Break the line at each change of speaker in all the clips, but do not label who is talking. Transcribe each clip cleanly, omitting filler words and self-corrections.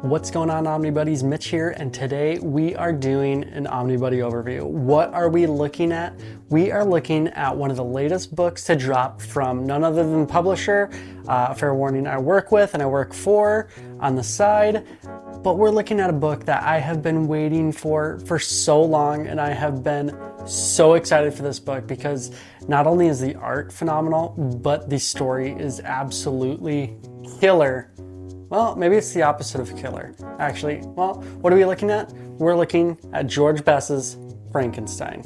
What's going on, Omnibuddies? Mitch here, and today we are doing an Omnibuddy overview. What are we looking at? We are looking at one of the latest books to drop from none other than the publisher, fair warning, I work with and I work for on the side, but we're looking at a book that I have been waiting for so long, and I have been so excited for this book because not only is the art phenomenal, but the story is absolutely killer. Well, maybe it's the opposite of killer, actually. Well, what are we looking at? We're looking at Georges Bess's Frankenstein.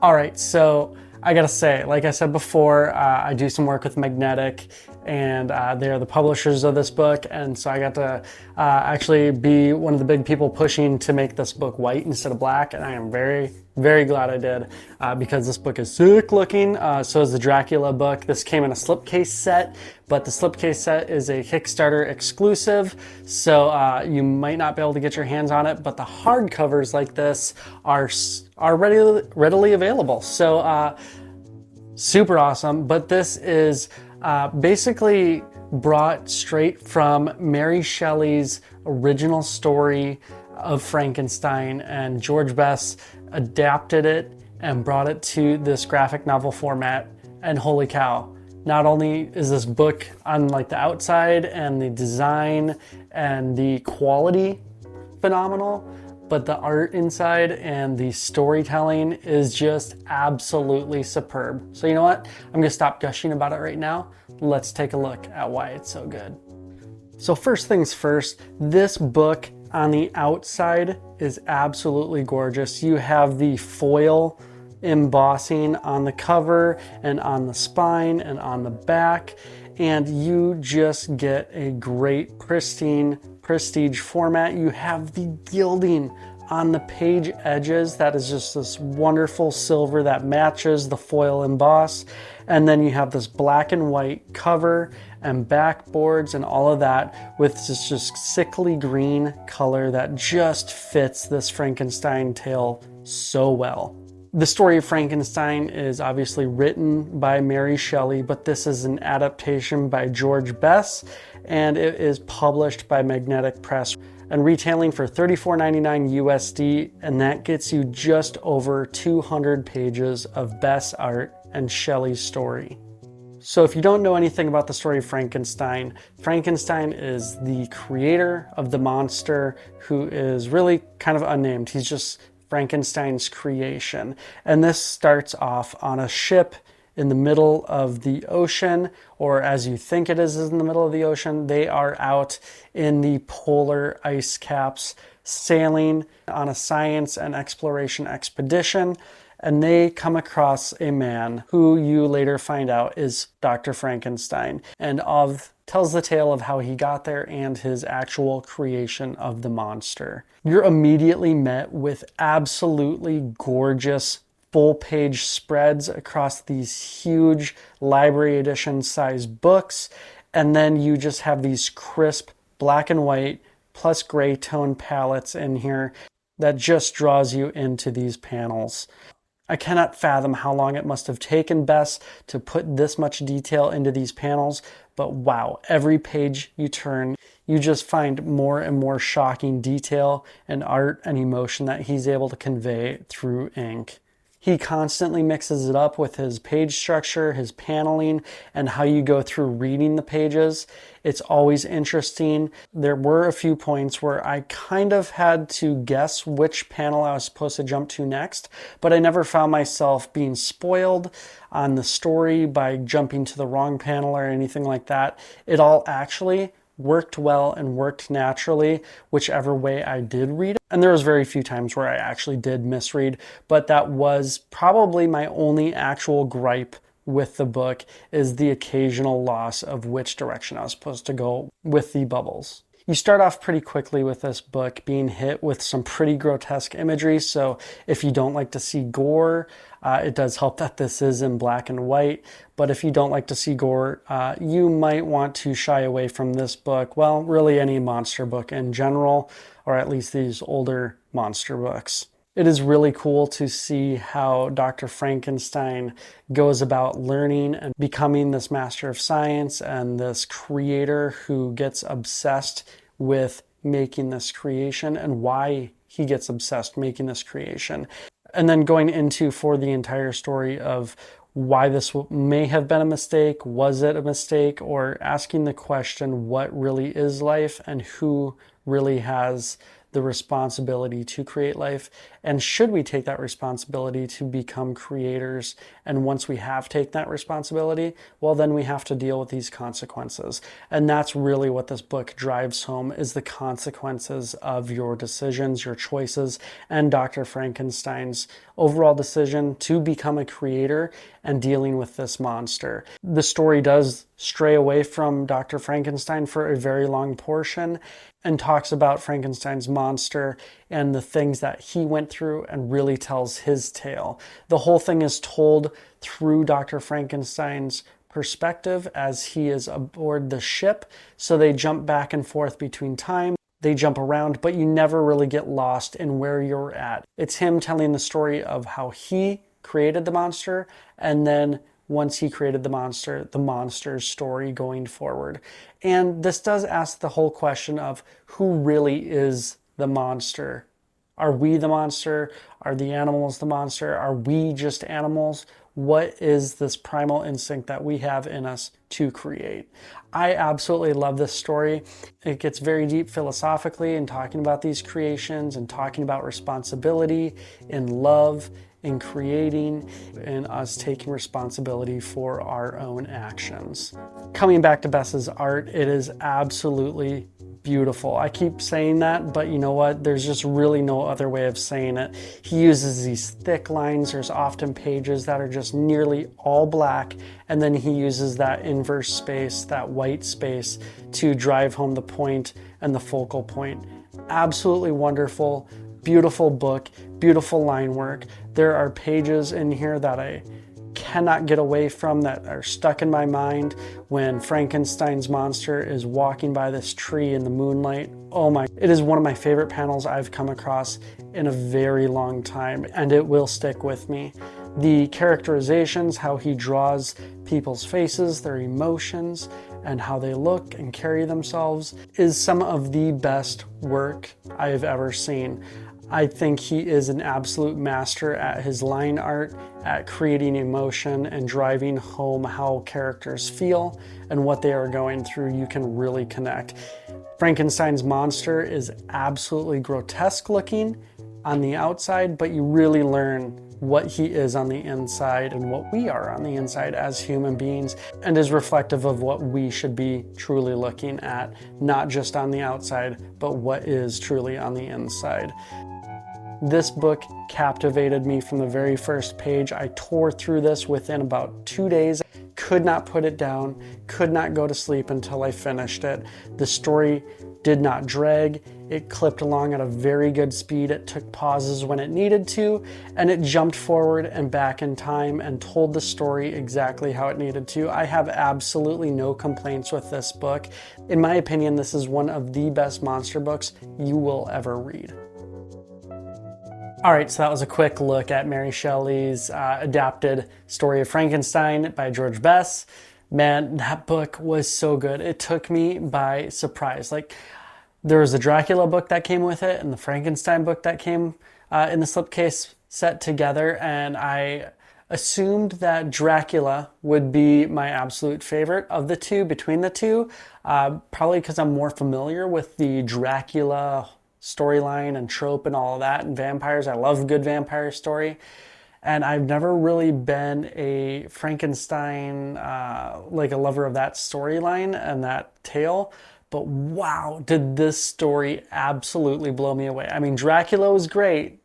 All right, so I gotta say, like I said before, I do some work with Magnetic, and they're the publishers of this book, and so I got to actually be one of the big people pushing to make this book white instead of black, and I am very, very glad I did, because this book is sick looking. So is the Dracula book. This came in a slipcase set, but the slipcase set is a Kickstarter exclusive, so you might not be able to get your hands on it, but the hardcovers like this are readily available. So super awesome. But this is basically brought straight from Mary Shelley's original story of Frankenstein, and Georges Bess adapted it and brought it to this graphic novel format. And holy cow, not only is this book on like the outside and the design and the quality phenomenal, but the art inside and the storytelling is just absolutely superb. So you know what? I'm gonna stop gushing about it right now. Let's take a look at why it's so good. So first things first, this book on the outside is absolutely gorgeous. You have the foil embossing on the cover and on the spine and on the back, and you just get a great pristine prestige format. You have the gilding on the page edges that is just this wonderful silver that matches the foil emboss, and then you have this black and white cover and backboards and all of that with this just sickly green color that just fits this Frankenstein tale so well. The story of Frankenstein is obviously written by Mary Shelley, but this is an adaptation by Georges Bess, and it is published by Magnetic Press and retailing for $34.99 USD, and that gets you just over 200 pages of Bess art and Shelley's story. So if you don't know anything about the story of Frankenstein, Frankenstein is the creator of the monster who is really kind of unnamed. He's just Frankenstein's creation. And this starts off on a ship in the middle of the ocean, or as you think it is in the middle of the ocean. They are out in the polar ice caps sailing on a science and exploration expedition, and they come across a man who you later find out is Dr. Frankenstein, and tells the tale of how he got there and his actual creation of the monster. You're immediately met with absolutely gorgeous full-page spreads across these huge library edition size books, and then you just have these crisp black and white plus gray tone palettes in here that just draws you into these panels. I cannot fathom how long it must have taken Bess to put this much detail into these panels, but wow, every page you turn, you just find more and more shocking detail and art and emotion that he's able to convey through ink. He constantly mixes it up with his page structure, his paneling, and how you go through reading the pages. It's always interesting. There were a few points where I kind of had to guess which panel I was supposed to jump to next, but I never found myself being spoiled on the story by jumping to the wrong panel or anything like that. It all actually worked well and worked naturally whichever way I did read it. And there was very few times where I actually did misread, but that was probably my only actual gripe with the book, is the occasional loss of which direction I was supposed to go with the bubbles. You start off pretty quickly with this book being hit with some pretty grotesque imagery, so if you don't like to see gore, it does help that this is in black and white, but if you don't like to see gore, you might want to shy away from this book. Well, really any monster book in general, or at least these older monster books. It is really cool to see how Dr. Frankenstein goes about learning and becoming this master of science and this creator who gets obsessed with making this creation and why he gets obsessed making this creation. And then going into for the entire story of why this may have been a mistake, was it a mistake, or asking the question, what really is life and who really has the responsibility to create life, and should we take that responsibility to become creators? And once we have taken that responsibility, well, then we have to deal with these consequences. And that's really what this book drives home, is the consequences of your decisions, your choices, and Dr. Frankenstein's overall decision to become a creator and dealing with this monster. The story does stray away from Dr. Frankenstein for a very long portion and talks about Frankenstein's monster and the things that he went through and really tells his tale. The whole thing is told through Dr. Frankenstein's perspective as he is aboard the ship. So they jump back and forth between time. They jump around, but you never really get lost in where you're at. It's him telling the story of how he created the monster, and then once he created the monster's story going forward. And this does ask the whole question of who really is the monster. Are we the monster? Are the animals the monster? Are we just animals? What is this primal instinct that we have in us to create? I absolutely love this story. It gets very deep philosophically in talking about these creations and talking about responsibility and love in creating and us taking responsibility for our own actions. Coming back to Bess's art, it is absolutely beautiful. I keep saying that, but you know what? There's just really no other way of saying it. He uses these thick lines. There's often pages that are just nearly all black, and then he uses that inverse space, that white space, to drive home the point and the focal point. Absolutely wonderful. Beautiful book, beautiful line work. There are pages in here that I cannot get away from that are stuck in my mind when Frankenstein's monster is walking by this tree in the moonlight. Oh my, it is one of my favorite panels I've come across in a very long time, and it will stick with me. The characterizations, how he draws people's faces, their emotions, and how they look and carry themselves is some of the best work I've ever seen. I think he is an absolute master at his line art, at creating emotion and driving home how characters feel and what they are going through. You can really connect. Frankenstein's monster is absolutely grotesque looking on the outside, but you really learn what he is on the inside and what we are on the inside as human beings, and is reflective of what we should be truly looking at, not just on the outside, but what is truly on the inside. This book captivated me from the very first page. I tore through this within about 2 days, could not put it down, could not go to sleep until I finished it. The story did not drag. It clipped along at a very good speed. It took pauses when it needed to, and it jumped forward and back in time and told the story exactly how it needed to. I have absolutely no complaints with this book. In my opinion, this is one of the best monster books you will ever read. All right, so that was a quick look at Mary Shelley's adapted story of Frankenstein by Georges Bess. Man, that book was so good. It took me by surprise. Like, there was a Dracula book that came with it and the Frankenstein book that came in the slipcase set together, and I assumed that Dracula would be my absolute favorite of the two, between the two, probably because I'm more familiar with the Dracula storyline and trope and all of that, and vampires. I love a good vampire story, and I've never really been a Frankenstein like a lover of that storyline and that tale. But wow, did this story absolutely blow me away. I mean, Dracula was great,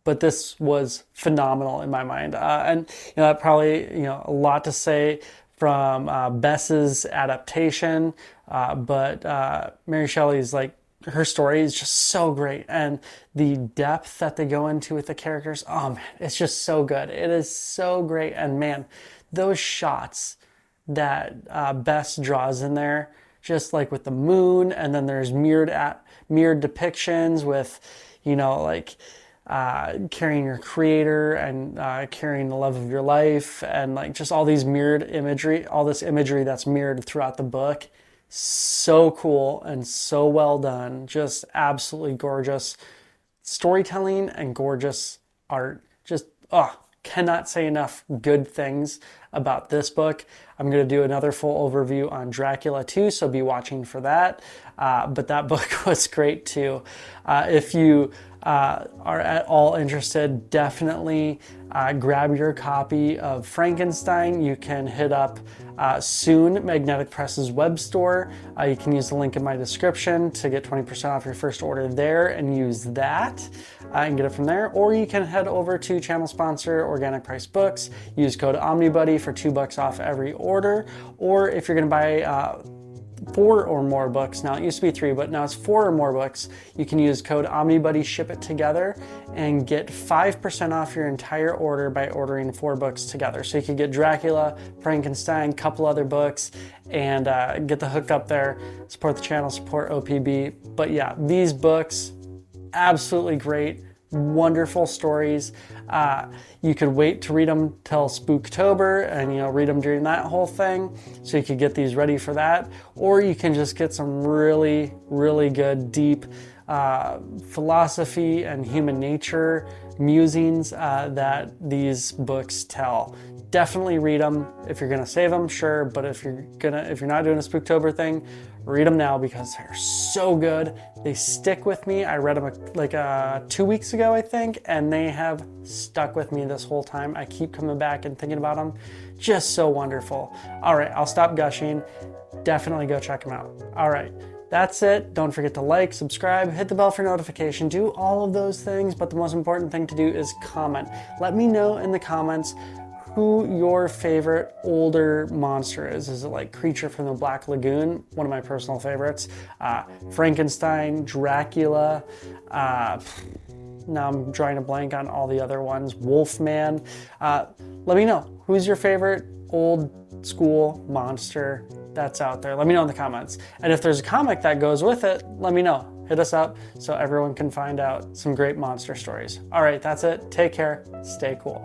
but this was phenomenal in my mind. And that probably a lot to say from Bess's adaptation, but Mary Shelley's, like, her story is just so great, and the depth that they go into with the characters, oh man, it's just so good. It is so great, and man, those shots that Bess draws in there, just like with the moon, and then there's mirrored depictions with, carrying your creator and carrying the love of your life, and like just all these mirrored imagery, all this imagery that's mirrored throughout the book. So cool and so well done. Just absolutely gorgeous storytelling and gorgeous art. Just, cannot say enough good things about this book. I'm going to do another full overview on Dracula too, so be watching for that. But that book was great too. If you are at all interested, definitely grab your copy of Frankenstein. You can hit up Soon Magnetic Press's web store. You can use the link in my description to get 20% off your first order there and use that and get it from there. Or you can head over to channel sponsor Organic Price Books. Use code Omnibuddy for $2 off every order. Or if you're going to buy 4 or more books, now it used to be 3, but now it's 4 or more books, you can use code Omnibuddy, ship it together, and get 5% off your entire order by ordering 4 books together. So you could get Dracula, Frankenstein, a couple other books, and get the hookup there, support the channel, support OPB. But yeah, these books, absolutely great. Wonderful stories. You could wait to read them till Spooktober and read them during that whole thing, so you could get these ready for that. Or you can just get some really, really good, deep philosophy and human nature musings that these books tell. Definitely read them if you're gonna save them, sure. But if you're not doing a Spooktober thing, read them now because they're so good. They stick with me. I read them like 2 weeks ago, I think, and they have stuck with me this whole time. I keep coming back and thinking about them. Just so wonderful. All right, I'll stop gushing. Definitely go check them out. All right, that's it. Don't forget to like, subscribe, hit the bell for notification, do all of those things, but the most important thing to do is comment. Let me know in the comments who your favorite older monster is. Is it like Creature from the Black Lagoon? One of my personal favorites. Frankenstein, Dracula. Now I'm drawing a blank on all the other ones. Wolfman. Let me know. Who's your favorite old school monster that's out there? Let me know in the comments. And if there's a comic that goes with it, let me know. Hit us up so everyone can find out some great monster stories. All right, that's it. Take care. Stay cool.